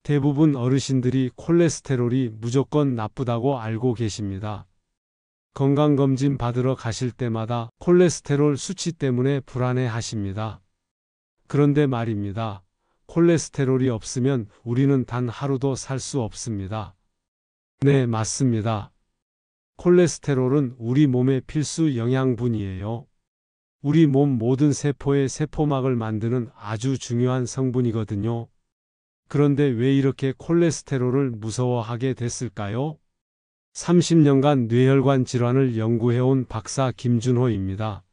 대부분 어르신들이 콜레스테롤이 무조건 나쁘다고 알고 계십니다. 건강검진 받으러 가실 때마다 콜레스테롤 수치 때문에 불안해 하십니다. 그런데 말입니다. 콜레스테롤이 없으면 우리는 단 하루도 살 수 없습니다. 네, 맞습니다. 콜레스테롤은 우리 몸의 필수 영양분이에요. 우리 몸 모든 세포의 세포막을 만드는 아주 중요한 성분이거든요. 그런데 왜 이렇게 콜레스테롤을 무서워하게 됐을까요? 30년간 뇌혈관 질환을 연구해온 박사 김준호입니다.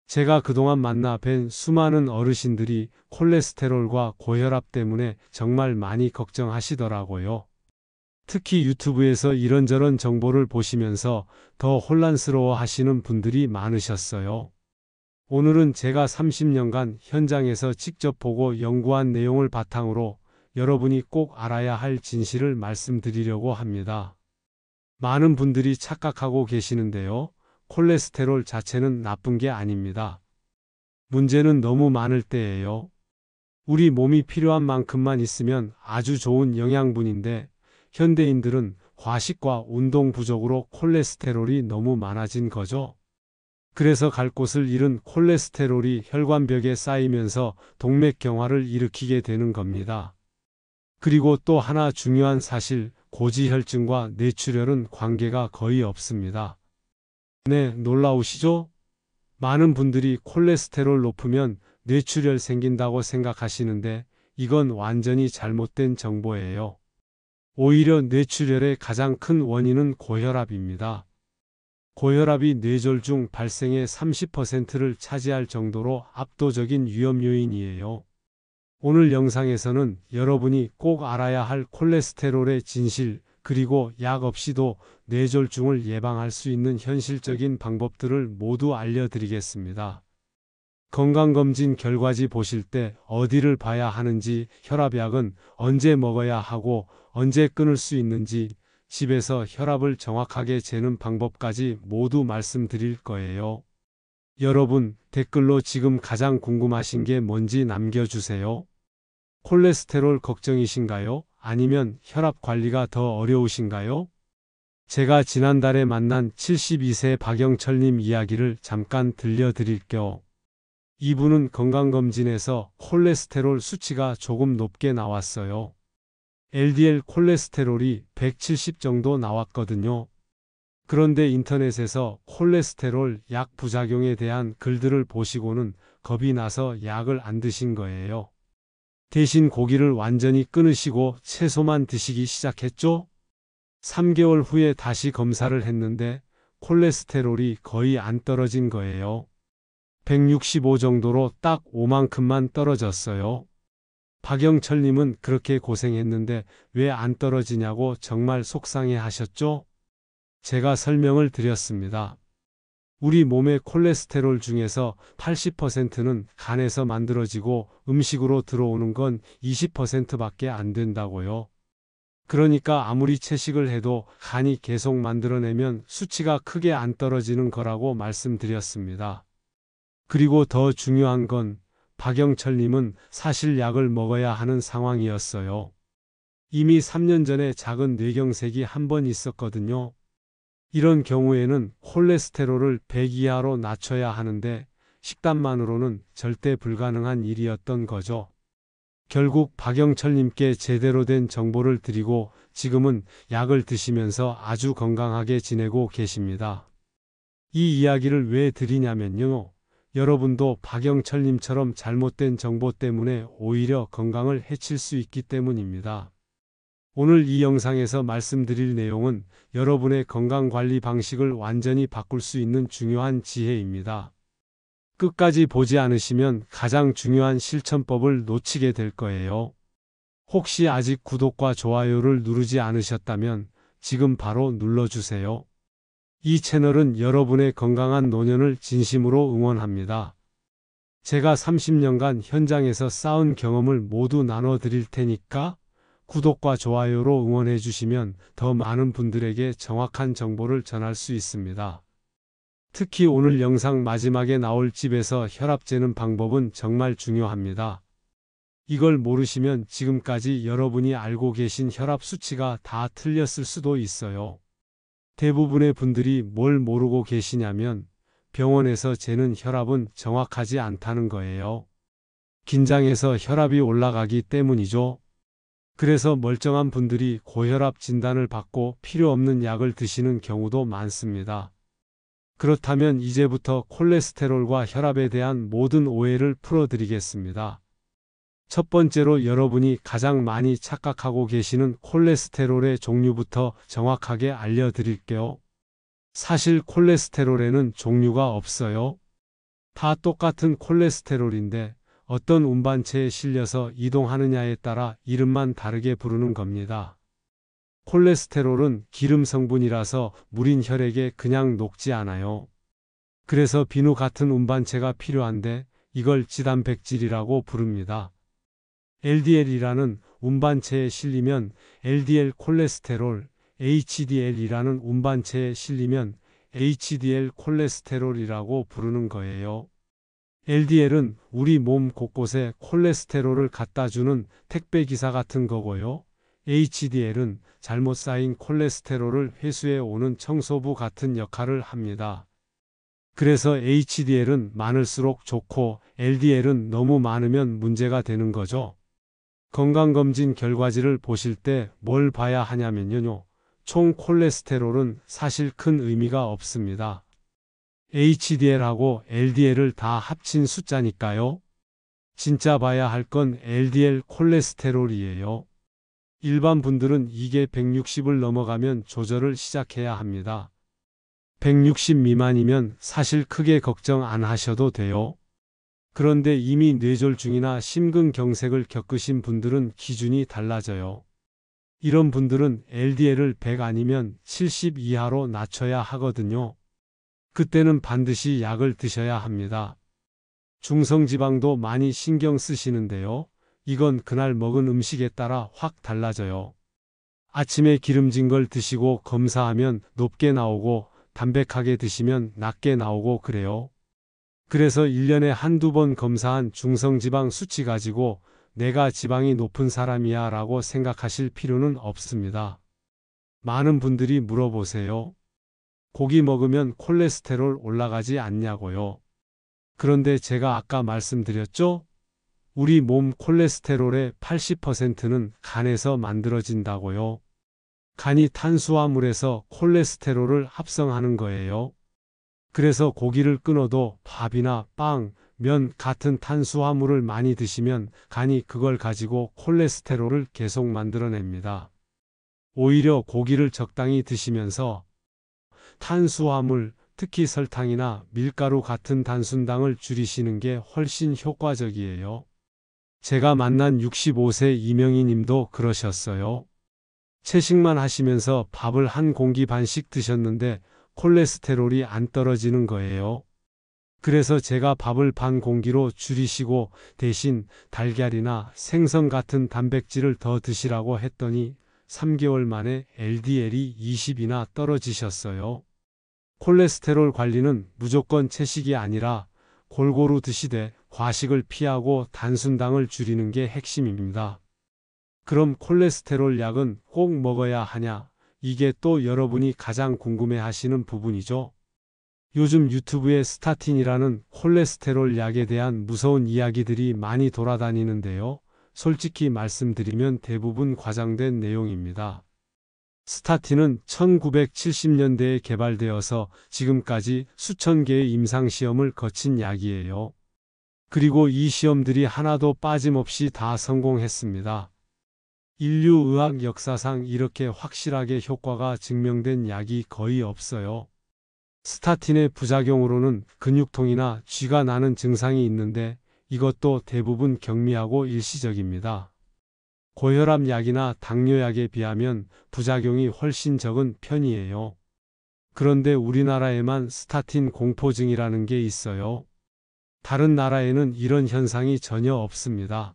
제가 그동안 만나 뵌 수많은 어르신들이 콜레스테롤과 고혈압 때문에 정말 많이 걱정하시더라고요. 특히 유튜브에서 이런저런 정보를 보시면서 더 혼란스러워 하시는 분들이 많으셨어요. 오늘은 제가 30년간 현장에서 직접 보고 연구한 내용을 바탕으로 여러분이 꼭 알아야 할 진실을 말씀드리려고 합니다. 많은 분들이 착각하고 계시는데요. 콜레스테롤 자체는 나쁜 게 아닙니다. 문제는 너무 많을 때예요. 우리 몸이 필요한 만큼만 있으면 아주 좋은 영양분인데 현대인들은 과식과 운동 부족으로 콜레스테롤이 너무 많아진 거죠. 그래서 갈 곳을 잃은 콜레스테롤이 혈관벽에 쌓이면서 동맥경화를 일으키게 되는 겁니다. 그리고 또 하나 중요한 사실, 고지혈증과 뇌출혈은 관계가 거의 없습니다. 네, 놀라우시죠? 많은 분들이 콜레스테롤 높으면 뇌출혈 생긴다고 생각하시는데 이건 완전히 잘못된 정보예요. 오히려 뇌출혈의 가장 큰 원인은 고혈압입니다. 고혈압이 뇌졸중 발생의 30%를 차지할 정도로 압도적인 위험 요인이에요. 오늘 영상에서는 여러분이 꼭 알아야 할 콜레스테롤의 진실, 그리고 약 없이도 뇌졸중을 예방할 수 있는 현실적인 방법들을 모두 알려드리겠습니다. 건강검진 결과지 보실 때 어디를 봐야 하는지, 혈압약은 언제 먹어야 하고 언제 끊을 수 있는지, 집에서 혈압을 정확하게 재는 방법까지 모두 말씀드릴 거예요. 여러분, 댓글로 지금 가장 궁금하신 게 뭔지 남겨주세요. 콜레스테롤 걱정이신가요? 아니면 혈압 관리가 더 어려우신가요? 제가 지난달에 만난 72세 박영철님 이야기를 잠깐 들려드릴게요. 이분은 건강검진에서 콜레스테롤 수치가 조금 높게 나왔어요. LDL 콜레스테롤이 170 정도 나왔거든요. 그런데 인터넷에서 콜레스테롤 약 부작용에 대한 글들을 보시고는 겁이 나서 약을 안 드신 거예요. 대신 고기를 완전히 끊으시고 채소만 드시기 시작했죠? 3개월 후에 다시 검사를 했는데 콜레스테롤이 거의 안 떨어진 거예요. 165 정도로 딱 5만큼만 떨어졌어요. 박영철님은 그렇게 고생했는데 왜 안 떨어지냐고 정말 속상해 하셨죠? 제가 설명을 드렸습니다. 우리 몸의 콜레스테롤 중에서 80%는 간에서 만들어지고 음식으로 들어오는 건 20%밖에 안 된다고요. 그러니까 아무리 채식을 해도 간이 계속 만들어내면 수치가 크게 안 떨어지는 거라고 말씀드렸습니다. 그리고 더 중요한 건 박영철님은 사실 약을 먹어야 하는 상황이었어요. 이미 3년 전에 작은 뇌경색이 한 번 있었거든요. 이런 경우에는 콜레스테롤을 100 이하로 낮춰야 하는데 식단만으로는 절대 불가능한 일이었던 거죠. 결국 박영철님께 제대로 된 정보를 드리고 지금은 약을 드시면서 아주 건강하게 지내고 계십니다. 이 이야기를 왜 드리냐면요. 여러분도 박영철님처럼 잘못된 정보 때문에 오히려 건강을 해칠 수 있기 때문입니다. 오늘 이 영상에서 말씀드릴 내용은 여러분의 건강관리 방식을 완전히 바꿀 수 있는 중요한 지혜입니다. 끝까지 보지 않으시면 가장 중요한 실천법을 놓치게 될 거예요. 혹시 아직 구독과 좋아요를 누르지 않으셨다면 지금 바로 눌러주세요. 이 채널은 여러분의 건강한 노년을 진심으로 응원합니다. 제가 30년간 현장에서 쌓은 경험을 모두 나눠드릴 테니까 구독과 좋아요로 응원해 주시면 더 많은 분들에게 정확한 정보를 전할 수 있습니다. 특히 오늘 영상 마지막에 나올 집에서 혈압 재는 방법은 정말 중요합니다. 이걸 모르시면 지금까지 여러분이 알고 계신 혈압 수치가 다 틀렸을 수도 있어요. 대부분의 분들이 뭘 모르고 계시냐면 병원에서 재는 혈압은 정확하지 않다는 거예요. 긴장해서 혈압이 올라가기 때문이죠. 그래서 멀쩡한 분들이 고혈압 진단을 받고 필요 없는 약을 드시는 경우도 많습니다. 그렇다면 이제부터 콜레스테롤과 혈압에 대한 모든 오해를 풀어드리겠습니다. 첫 번째로 여러분이 가장 많이 착각하고 계시는 콜레스테롤의 종류부터 정확하게 알려드릴게요. 사실 콜레스테롤에는 종류가 없어요. 다 똑같은 콜레스테롤인데 어떤 운반체에 실려서 이동하느냐에 따라 이름만 다르게 부르는 겁니다. 콜레스테롤은 기름 성분이라서 물인 혈액에 그냥 녹지 않아요. 그래서 비누 같은 운반체가 필요한데 이걸 지단백질이라고 부릅니다. LDL이라는 운반체에 실리면 LDL 콜레스테롤, HDL이라는 운반체에 실리면 HDL 콜레스테롤이라고 부르는 거예요. LDL은 우리 몸 곳곳에 콜레스테롤을 갖다 주는 택배기사 같은 거고요. HDL은 잘못 쌓인 콜레스테롤을 회수해 오는 청소부 같은 역할을 합니다. 그래서 HDL은 많을수록 좋고 LDL은 너무 많으면 문제가 되는 거죠. 건강검진 결과지를 보실 때 뭘 봐야 하냐면요. 총 콜레스테롤은 사실 큰 의미가 없습니다. HDL하고 LDL을 다 합친 숫자니까요. 진짜 봐야 할 건 LDL 콜레스테롤이에요. 일반 분들은 이게 160을 넘어가면 조절을 시작해야 합니다. 160 미만이면 사실 크게 걱정 안 하셔도 돼요. 그런데 이미 뇌졸중이나 심근경색을 겪으신 분들은 기준이 달라져요. 이런 분들은 LDL을 100 아니면 70 이하로 낮춰야 하거든요. 그때는 반드시 약을 드셔야 합니다. 중성지방도 많이 신경 쓰시는데요. 이건 그날 먹은 음식에 따라 확 달라져요. 아침에 기름진 걸 드시고 검사하면 높게 나오고 담백하게 드시면 낮게 나오고 그래요. 그래서 1년에 한두 번 검사한 중성지방 수치 가지고 내가 지방이 높은 사람이야 라고 생각하실 필요는 없습니다. 많은 분들이 물어보세요. 고기 먹으면 콜레스테롤 올라가지 않냐고요. 그런데 제가 아까 말씀드렸죠? 우리 몸 콜레스테롤의 80%는 간에서 만들어진다고요. 간이 탄수화물에서 콜레스테롤을 합성하는 거예요. 그래서 고기를 끊어도 밥이나 빵, 면 같은 탄수화물을 많이 드시면 간이 그걸 가지고 콜레스테롤을 계속 만들어냅니다. 오히려 고기를 적당히 드시면서 탄수화물, 특히 설탕이나 밀가루 같은 단순당을 줄이시는 게 훨씬 효과적이에요. 제가 만난 65세 이명희 님도 그러셨어요. 채식만 하시면서 밥을 한 공기 반씩 드셨는데 콜레스테롤이 안 떨어지는 거예요. 그래서 제가 밥을 반 공기로 줄이시고 대신 달걀이나 생선 같은 단백질을 더 드시라고 했더니 3개월 만에 LDL이 20이나 떨어지셨어요. 콜레스테롤 관리는 무조건 채식이 아니라 골고루 드시되 과식을 피하고 단순당을 줄이는 게 핵심입니다. 그럼 콜레스테롤 약은 꼭 먹어야 하냐? 이게 또 여러분이 가장 궁금해하시는 부분이죠. 요즘 유튜브에 스타틴이라는 콜레스테롤 약에 대한 무서운 이야기들이 많이 돌아다니는데요. 솔직히 말씀드리면 대부분 과장된 내용입니다. 스타틴은 1970년대에 개발되어서 지금까지 수천 개의 임상시험을 거친 약이에요. 그리고 이 시험들이 하나도 빠짐없이 다 성공했습니다. 인류의학 역사상 이렇게 확실하게 효과가 증명된 약이 거의 없어요. 스타틴의 부작용으로는 근육통이나 쥐가 나는 증상이 있는데 이것도 대부분 경미하고 일시적입니다. 고혈압 약이나 당뇨약에 비하면 부작용이 훨씬 적은 편이에요. 그런데 우리나라에만 스타틴 공포증이라는 게 있어요. 다른 나라에는 이런 현상이 전혀 없습니다.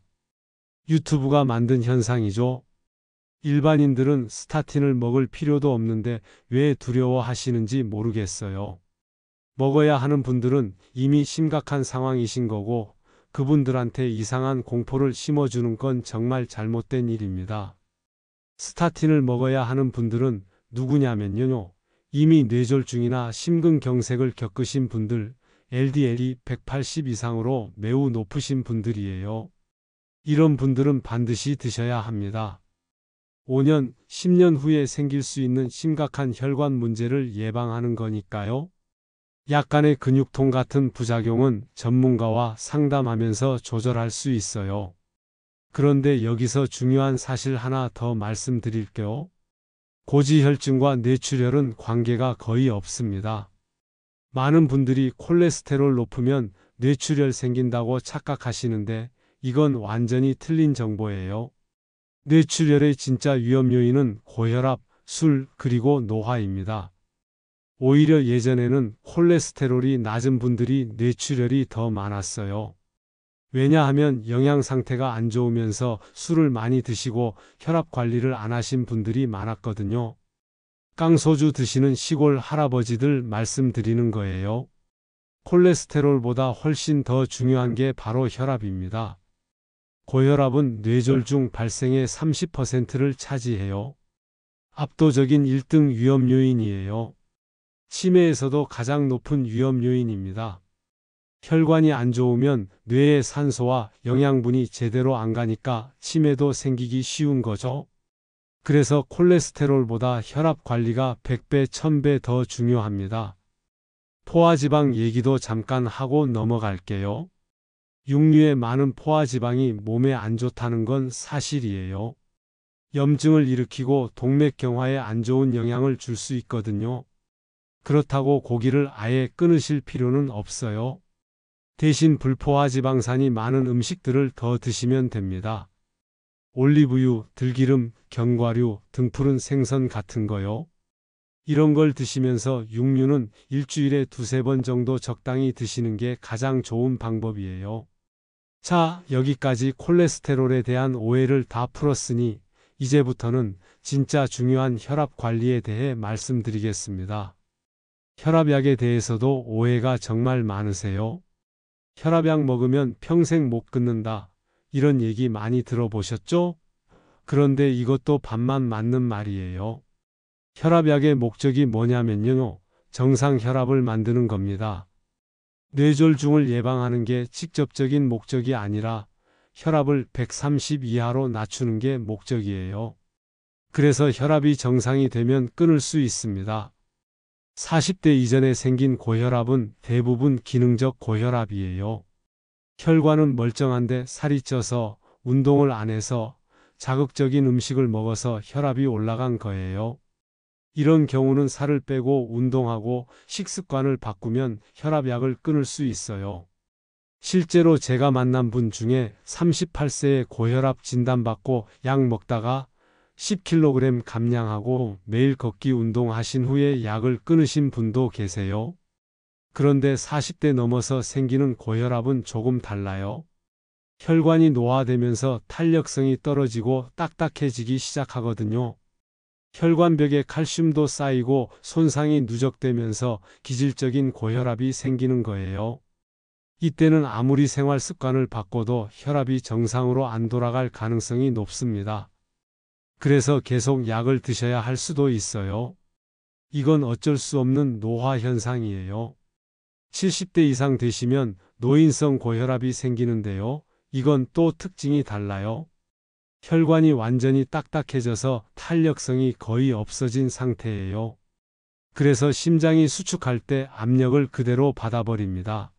유튜브가 만든 현상이죠. 일반인들은 스타틴을 먹을 필요도 없는데 왜 두려워하시는지 모르겠어요. 먹어야 하는 분들은 이미 심각한 상황이신 거고 그분들한테 이상한 공포를 심어주는 건 정말 잘못된 일입니다. 스타틴을 먹어야 하는 분들은 누구냐면요. 이미 뇌졸중이나 심근경색을 겪으신 분들, LDL이 180 이상으로 매우 높으신 분들이에요. 이런 분들은 반드시 드셔야 합니다. 5년, 10년 후에 생길 수 있는 심각한 혈관 문제를 예방하는 거니까요. 약간의 근육통 같은 부작용은 전문가와 상담하면서 조절할 수 있어요. 그런데 여기서 중요한 사실 하나 더 말씀드릴게요. 고지혈증과 뇌출혈은 관계가 거의 없습니다. 많은 분들이 콜레스테롤 높으면 뇌출혈 생긴다고 착각하시는데 이건 완전히 틀린 정보예요. 뇌출혈의 진짜 위험 요인은 고혈압, 술, 그리고 노화입니다. 오히려 예전에는 콜레스테롤이 낮은 분들이 뇌출혈이 더 많았어요. 왜냐하면 영양 상태가 안 좋으면서 술을 많이 드시고 혈압 관리를 안 하신 분들이 많았거든요. 깡소주 드시는 시골 할아버지들 말씀드리는 거예요. 콜레스테롤보다 훨씬 더 중요한 게 바로 혈압입니다. 고혈압은 뇌졸중 발생의 30%를 차지해요. 압도적인 1등 위험 요인이에요. 치매에서도 가장 높은 위험 요인입니다. 혈관이 안 좋으면 뇌에 산소와 영양분이 제대로 안 가니까 치매도 생기기 쉬운 거죠. 그래서 콜레스테롤보다 혈압 관리가 100배, 1000배 더 중요합니다. 포화지방 얘기도 잠깐 하고 넘어갈게요. 육류에 많은 포화지방이 몸에 안 좋다는 건 사실이에요. 염증을 일으키고 동맥경화에 안 좋은 영향을 줄 수 있거든요. 그렇다고 고기를 아예 끊으실 필요는 없어요. 대신 불포화지방산이 많은 음식들을 더 드시면 됩니다. 올리브유, 들기름, 견과류, 등푸른 생선 같은 거요. 이런 걸 드시면서 육류는 일주일에 2~3번 정도 적당히 드시는 게 가장 좋은 방법이에요. 자, 여기까지 콜레스테롤에 대한 오해를 다 풀었으니 이제부터는 진짜 중요한 혈압 관리에 대해 말씀드리겠습니다. 혈압약에 대해서도 오해가 정말 많으세요. 혈압약 먹으면 평생 못 끊는다. 이런 얘기 많이 들어보셨죠? 그런데 이것도 반만 맞는 말이에요. 혈압약의 목적이 뭐냐면요. 정상 혈압을 만드는 겁니다. 뇌졸중을 예방하는 게 직접적인 목적이 아니라 혈압을 130 이하로 낮추는 게 목적이에요. 그래서 혈압이 정상이 되면 끊을 수 있습니다. 40대 이전에 생긴 고혈압은 대부분 기능적 고혈압이에요. 혈관은 멀쩡한데 살이 쪄서 운동을 안 해서 자극적인 음식을 먹어서 혈압이 올라간 거예요. 이런 경우는 살을 빼고 운동하고 식습관을 바꾸면 혈압약을 끊을 수 있어요. 실제로 제가 만난 분 중에 38세에 고혈압 진단받고 약 먹다가 10kg 감량하고 매일 걷기 운동하신 후에 약을 끊으신 분도 계세요. 그런데 40대 넘어서 생기는 고혈압은 조금 달라요. 혈관이 노화되면서 탄력성이 떨어지고 딱딱해지기 시작하거든요. 혈관벽에 칼슘도 쌓이고 손상이 누적되면서 기질적인 고혈압이 생기는 거예요. 이때는 아무리 생활 습관을 바꿔도 혈압이 정상으로 안 돌아갈 가능성이 높습니다. 그래서 계속 약을 드셔야 할 수도 있어요. 이건 어쩔 수 없는 노화 현상이에요. 70대 이상 되시면 노인성 고혈압이 생기는데요. 이건 또 특징이 달라요. 혈관이 완전히 딱딱해져서 탄력성이 거의 없어진 상태예요. 그래서 심장이 수축할 때 압력을 그대로 받아버립니다.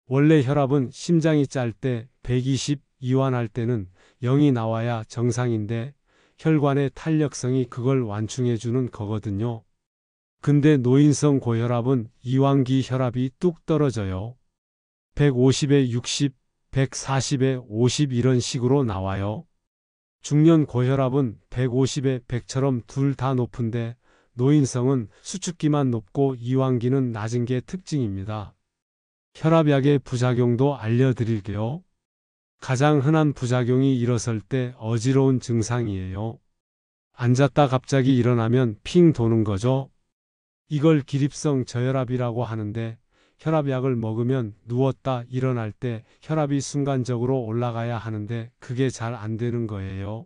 원래 혈압은 심장이 짤 때 120 이완할 때는 0이 나와야 정상인데 혈관의 탄력성이 그걸 완충해주는 거거든요. 근데 노인성 고혈압은 이완기 혈압이 뚝 떨어져요. 150에 60, 140에 50 이런 식으로 나와요. 중년 고혈압은 150에 100처럼 둘 다 높은데 노인성은 수축기만 높고 이완기는 낮은 게 특징입니다. 혈압약의 부작용도 알려드릴게요. 가장 흔한 부작용이 일어설 때 어지러운 증상이에요. 앉았다 갑자기 일어나면 핑 도는 거죠. 이걸 기립성 저혈압이라고 하는데 혈압약을 먹으면 누웠다 일어날 때 혈압이 순간적으로 올라가야 하는데 그게 잘 안 되는 거예요.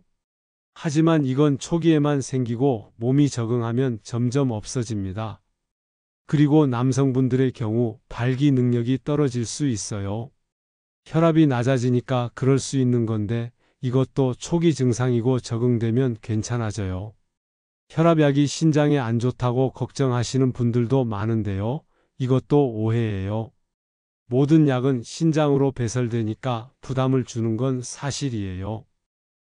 하지만 이건 초기에만 생기고 몸이 적응하면 점점 없어집니다. 그리고 남성분들의 경우 발기 능력이 떨어질 수 있어요. 혈압이 낮아지니까 그럴 수 있는 건데 이것도 초기 증상이고 적응되면 괜찮아져요. 혈압약이 신장에 안 좋다고 걱정하시는 분들도 많은데요. 이것도 오해예요. 모든 약은 신장으로 배설되니까 부담을 주는 건 사실이에요.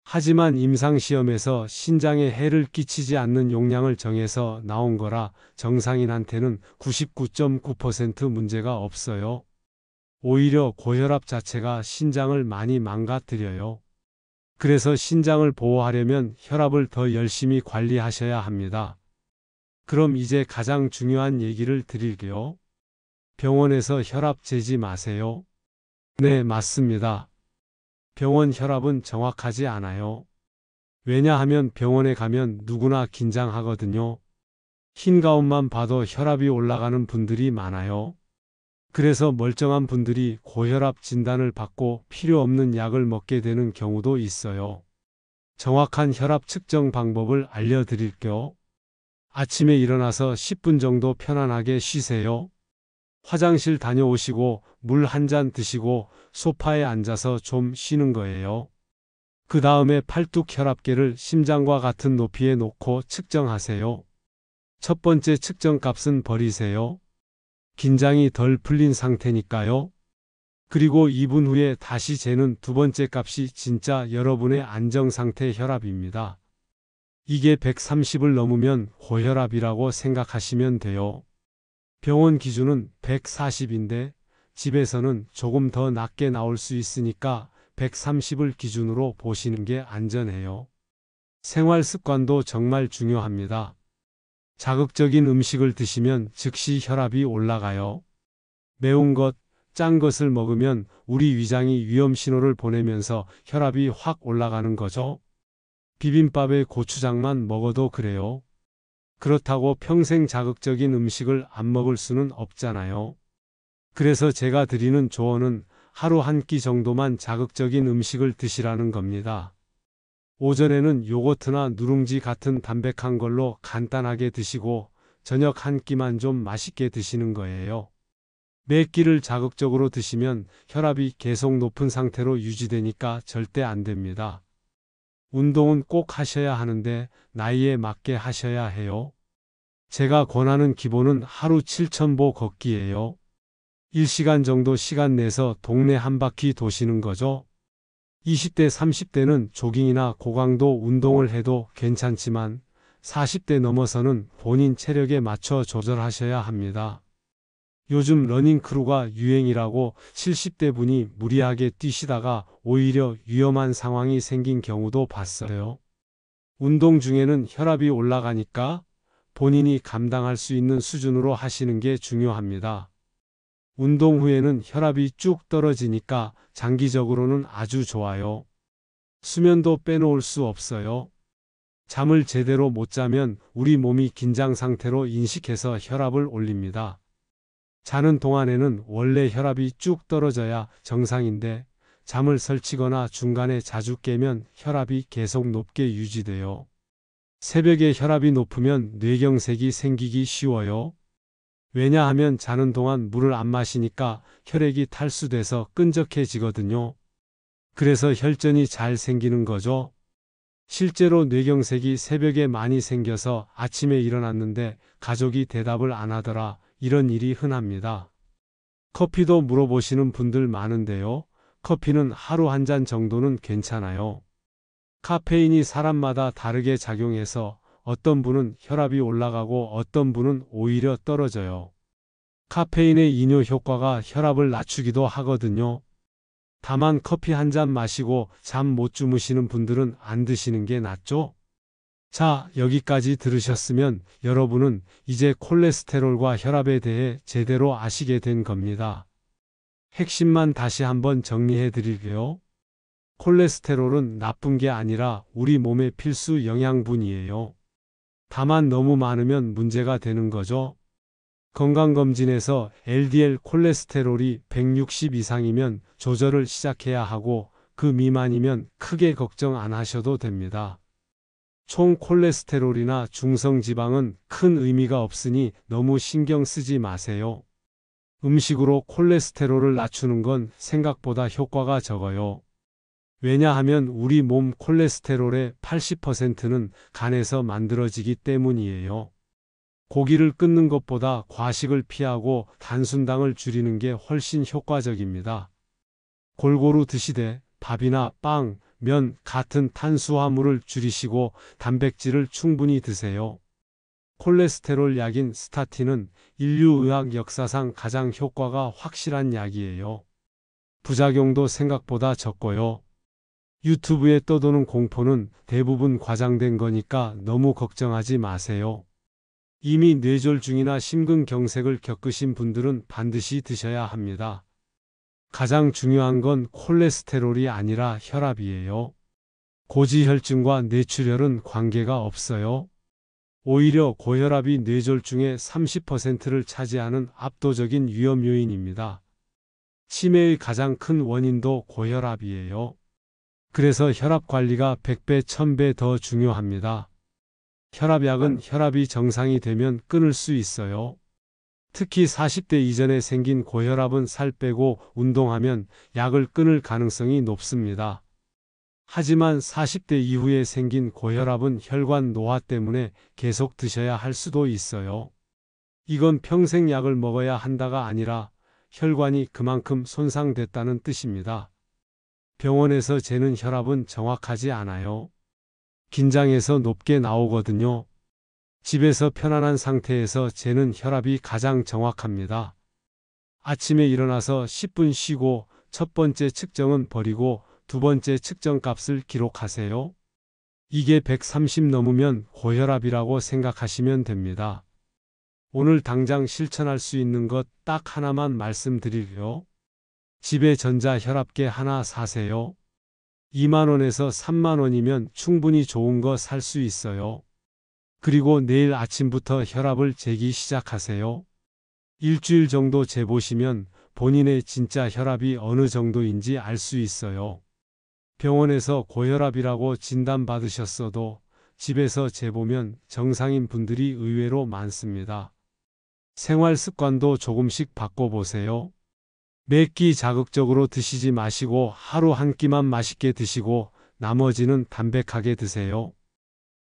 하지만 임상시험에서 신장에 해를 끼치지 않는 용량을 정해서 나온 거라 정상인한테는 99.9% 문제가 없어요. 오히려 고혈압 자체가 신장을 많이 망가뜨려요. 그래서 신장을 보호하려면 혈압을 더 열심히 관리하셔야 합니다. 그럼 이제 가장 중요한 얘기를 드릴게요. 병원에서 혈압 재지 마세요. 네, 맞습니다. 병원 혈압은 정확하지 않아요. 왜냐하면 병원에 가면 누구나 긴장하거든요. 흰 가운만 봐도 혈압이 올라가는 분들이 많아요. 그래서 멀쩡한 분들이 고혈압 진단을 받고 필요 없는 약을 먹게 되는 경우도 있어요. 정확한 혈압 측정 방법을 알려드릴게요. 아침에 일어나서 10분 정도 편안하게 쉬세요. 화장실 다녀오시고 물 한 잔 드시고 소파에 앉아서 좀 쉬는 거예요. 그 다음에 팔뚝 혈압계를 심장과 같은 높이에 놓고 측정하세요. 첫 번째 측정 값은 버리세요. 긴장이 덜 풀린 상태니까요. 그리고 2분 후에 다시 재는 두 번째 값이 진짜 여러분의 안정상태 혈압입니다. 이게 130을 넘으면 고혈압이라고 생각하시면 돼요. 병원 기준은 140인데 집에서는 조금 더 낮게 나올 수 있으니까 130을 기준으로 보시는 게 안전해요. 생활 습관도 정말 중요합니다. 자극적인 음식을 드시면 즉시 혈압이 올라가요. 매운 것, 짠 것을 먹으면 우리 위장이 위험 신호를 보내면서 혈압이 확 올라가는 거죠. 비빔밥에 고추장만 먹어도 그래요. 그렇다고 평생 자극적인 음식을 안 먹을 수는 없잖아요. 그래서 제가 드리는 조언은 하루 한 끼 정도만 자극적인 음식을 드시라는 겁니다. 오전에는 요거트나 누룽지 같은 담백한 걸로 간단하게 드시고 저녁 한 끼만 좀 맛있게 드시는 거예요. 매 끼를 자극적으로 드시면 혈압이 계속 높은 상태로 유지되니까 절대 안 됩니다. 운동은 꼭 하셔야 하는데 나이에 맞게 하셔야 해요. 제가 권하는 기본은 하루 7,000보 걷기예요. 1시간 정도 시간 내서 동네 한 바퀴 도시는 거죠. 20대, 30대는 조깅이나 고강도 운동을 해도 괜찮지만 40대 넘어서는 본인 체력에 맞춰 조절하셔야 합니다. 요즘 러닝크루가 유행이라고 70대 분이 무리하게 뛰시다가 오히려 위험한 상황이 생긴 경우도 봤어요. 운동 중에는 혈압이 올라가니까 본인이 감당할 수 있는 수준으로 하시는 게 중요합니다. 운동 후에는 혈압이 쭉 떨어지니까 장기적으로는 아주 좋아요. 수면도 빼놓을 수 없어요. 잠을 제대로 못 자면 우리 몸이 긴장 상태로 인식해서 혈압을 올립니다. 자는 동안에는 원래 혈압이 쭉 떨어져야 정상인데 잠을 설치거나 중간에 자주 깨면 혈압이 계속 높게 유지돼요. 새벽에 혈압이 높으면 뇌경색이 생기기 쉬워요. 왜냐하면 자는 동안 물을 안 마시니까 혈액이 탈수돼서 끈적해지거든요. 그래서 혈전이 잘 생기는 거죠. 실제로 뇌경색이 새벽에 많이 생겨서 아침에 일어났는데 가족이 대답을 안 하더라. 이런 일이 흔합니다. 커피도 물어보시는 분들 많은데요. 커피는 하루 한 잔 정도는 괜찮아요. 카페인이 사람마다 다르게 작용해서 어떤 분은 혈압이 올라가고 어떤 분은 오히려 떨어져요. 카페인의 이뇨 효과가 혈압을 낮추기도 하거든요. 다만 커피 한 잔 마시고 잠 못 주무시는 분들은 안 드시는 게 낫죠? 자, 여기까지 들으셨으면 여러분은 이제 콜레스테롤과 혈압에 대해 제대로 아시게 된 겁니다. 핵심만 다시 한번 정리해 드릴게요. 콜레스테롤은 나쁜 게 아니라 우리 몸의 필수 영양분이에요. 다만 너무 많으면 문제가 되는 거죠. 건강검진에서 LDL 콜레스테롤이 160 이상이면 조절을 시작해야 하고 그 미만이면 크게 걱정 안 하셔도 됩니다. 총 콜레스테롤이나 중성지방은 큰 의미가 없으니 너무 신경 쓰지 마세요. 음식으로 콜레스테롤을 낮추는 건 생각보다 효과가 적어요. 왜냐하면 우리 몸 콜레스테롤의 80%는 간에서 만들어지기 때문이에요. 고기를 끊는 것보다 과식을 피하고 단순당을 줄이는 게 훨씬 효과적입니다. 골고루 드시되 밥이나 빵, 면 같은 탄수화물을 줄이시고 단백질을 충분히 드세요. 콜레스테롤 약인 스타틴은 인류의학 역사상 가장 효과가 확실한 약이에요. 부작용도 생각보다 적고요. 유튜브에 떠도는 공포는 대부분 과장된 거니까 너무 걱정하지 마세요. 이미 뇌졸중이나 심근경색을 겪으신 분들은 반드시 드셔야 합니다. 가장 중요한 건 콜레스테롤이 아니라 혈압이에요. 고지혈증과 뇌출혈은 관계가 없어요. 오히려 고혈압이 뇌졸중의 30%를 차지하는 압도적인 위험 요인입니다. 치매의 가장 큰 원인도 고혈압이에요. 그래서 혈압 관리가 100배, 1000배 더 중요합니다. 혈압약은 혈압이 정상이 되면 끊을 수 있어요. 특히 40대 이전에 생긴 고혈압은 살 빼고 운동하면 약을 끊을 가능성이 높습니다. 하지만 40대 이후에 생긴 고혈압은 혈관 노화 때문에 계속 드셔야 할 수도 있어요. 이건 평생 약을 먹어야 한다가 아니라 혈관이 그만큼 손상됐다는 뜻입니다. 병원에서 재는 혈압은 정확하지 않아요. 긴장해서 높게 나오거든요. 집에서 편안한 상태에서 재는 혈압이 가장 정확합니다. 아침에 일어나서 10분 쉬고 첫 번째 측정은 버리고 두 번째 측정 값을 기록하세요. 이게 130 넘으면 고혈압이라고 생각하시면 됩니다. 오늘 당장 실천할 수 있는 것 딱 하나만 말씀드릴게요. 집에 전자혈압계 하나 사세요. 2만 원에서 3만 원이면 충분히 좋은 거 살 수 있어요. 그리고 내일 아침부터 혈압을 재기 시작하세요. 일주일 정도 재보시면 본인의 진짜 혈압이 어느 정도인지 알 수 있어요. 병원에서 고혈압이라고 진단받으셨어도 집에서 재보면 정상인 분들이 의외로 많습니다. 생활 습관도 조금씩 바꿔보세요. 매 끼 자극적으로 드시지 마시고 하루 한 끼만 맛있게 드시고 나머지는 담백하게 드세요.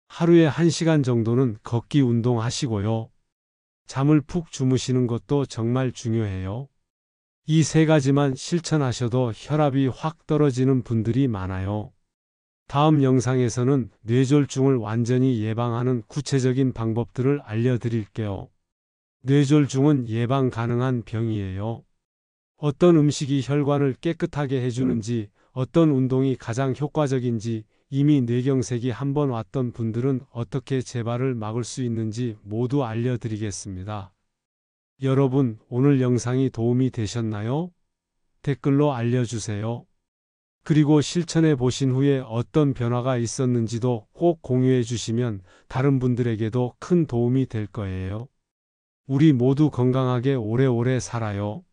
하루에 1시간 정도는 걷기 운동하시고요. 잠을 푹 주무시는 것도 정말 중요해요. 이 세 가지만 실천하셔도 혈압이 확 떨어지는 분들이 많아요. 다음 영상에서는 뇌졸중을 완전히 예방하는 구체적인 방법들을 알려드릴게요. 뇌졸중은 예방 가능한 병이에요. 어떤 음식이 혈관을 깨끗하게 해주는지, 어떤 운동이 가장 효과적인지, 이미 뇌경색이 한번 왔던 분들은 어떻게 재발을 막을 수 있는지 모두 알려드리겠습니다. 여러분, 오늘 영상이 도움이 되셨나요? 댓글로 알려주세요. 그리고 실천해 보신 후에 어떤 변화가 있었는지도 꼭 공유해 주시면 다른 분들에게도 큰 도움이 될 거예요. 우리 모두 건강하게 오래오래 살아요.